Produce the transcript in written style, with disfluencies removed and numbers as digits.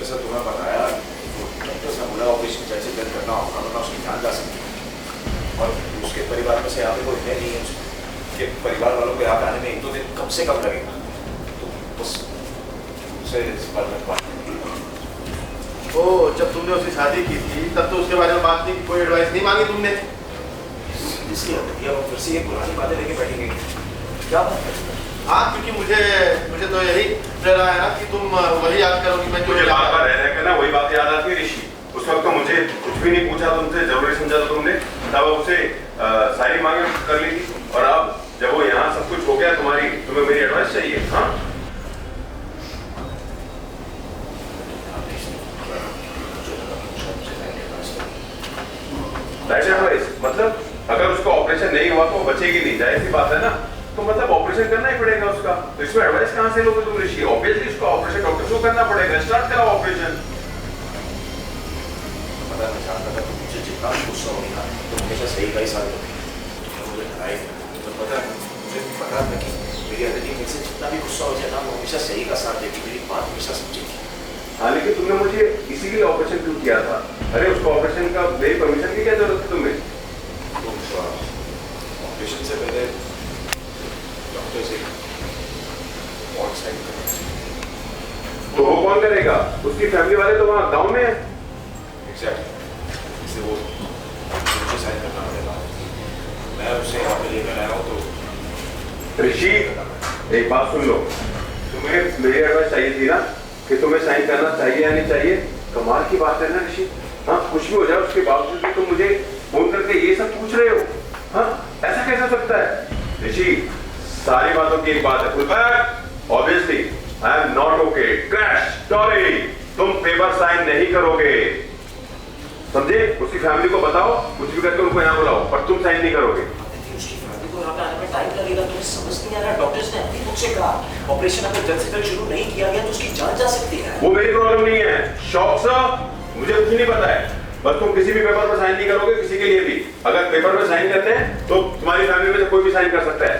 जैसा तुम्हें बताया, डॉक्टर साहब बोला ऑपरेशन जैसे दिन करना होगा वरना उसकी जान जा सकती है। और उसके परिवार में से यहाँ पे कोई है नहीं है, उसके परिवार वालों को यहाँ आने में 1-2 दिन कम से कम लगेगा। तो बस उसे इस बारे में बात ओ, जब तुमने उसकी शादी की थी तब तो उसके बारे में बात नहीं की, कोई एडवाइस नहीं मांगी तुमने? इसलिए अब फिर से ये पुरानी बातें लेके बैठेंगे क्या बात है? हाँ, क्योंकि मुझे तो यही डर रहा है ना कि तुम वही याद करो कि मैं मुझे बार बार रह कर ना वही बात याद आती है ऋषि। उस वक्त तो मुझे कुछ भी नहीं पूछा तुमसे, जरूरी समझा तो तुमने तब उसे सारी मांगे कर ली थी। और अब जब वो यहाँ सब कुछ हो गया तुम्हें मेरी एडवाइस चाहिए? हाँ, एडवाइस मतलब अगर उसका ऑपरेशन नहीं हुआ तो वो बचेगी नहीं, जाहिर सी बात है ना। तो मतलब ऑपरेशन करना ही पड़ेगा उसका। तो इसमें एडवाइस कहाँ से लोगे तुम ऋषि? ऑब्वियसली उसका ऑपरेशन डॉक्टर को करना पड़ेगा। स्टार्ट कराओ ऑपरेशन। पता मैं जानता था तुम मुझे जितना भी गुस्सा होगी ना तो हमेशा सही का ही साथ दोगे। मुझे हराए तो पता है, मुझे पता था कि मेरी अदिति मुझसे जितना भी गुस्सा हो जाए ना वो हमेशा सही का साथ देगी, मेरी बात हमेशा समझेगी। हाँ, लेकिन तुमने मुझे इसीलिए ऑपरेशन क्यों किया था? अरे उसको ऑपरेशन का मेरी परमिशन की क्या जरूरत थी तुम्हें? तो ऑपरेशन से पहले डॉक्टर से और साइन करना चाहिए। तो वो कौन करेगा? उसकी फैमिली वाले तो वहाँ गाँव में है। एग्जैक्टली, इसलिए वो मुझे साइन करना पड़ेगा। मैं उसे यहाँ पे लेकर आया हूँ तो ऋषि एक बात सुन लो, तुम्हें मेरी एडवाइस चाहिए थी ना कि तुम्हें साइन करना चाहिए या नहीं चाहिए? कमाल की बात है ना ऋषि। हाँ, कुछ भी हो जाए उसके बावजूद भी तुम मुझे फोन करके ये सब पूछ रहे हो। हाँ, ऐसा कैसे हो सकता है ऋषि? सारी बातों की एक बात है, obviously I am not okay. Crash sorry, तुम पेपर साइन नहीं करोगे, समझे? उसकी फैमिली को बताओ, कुछ भी करके उनको यहाँ बुलाओ, पर तुम साइन नहीं करोगे। उसकी फैमिली को यहाँ पे आने में टाइम लगेगा, तुम्हें समझ नहीं आ रहा? डॉक्टर्स ने अपनी मुझसे कहा ऑपरेशन अगर जल्द से जल्द शुरू नहीं किया गया तो उसकी जान जा सकती है। वो मेरी प्रॉब्लम नहीं है शौक साहब, मुझे कुछ नहीं पता है। बस तुम किसी भी पेपर पर साइन नहीं करोगे, किसी के लिए भी। अगर पेपर में साइन करते हैं तो तुम्हारी फैमिली में से कोई भी साइन कर सकता है।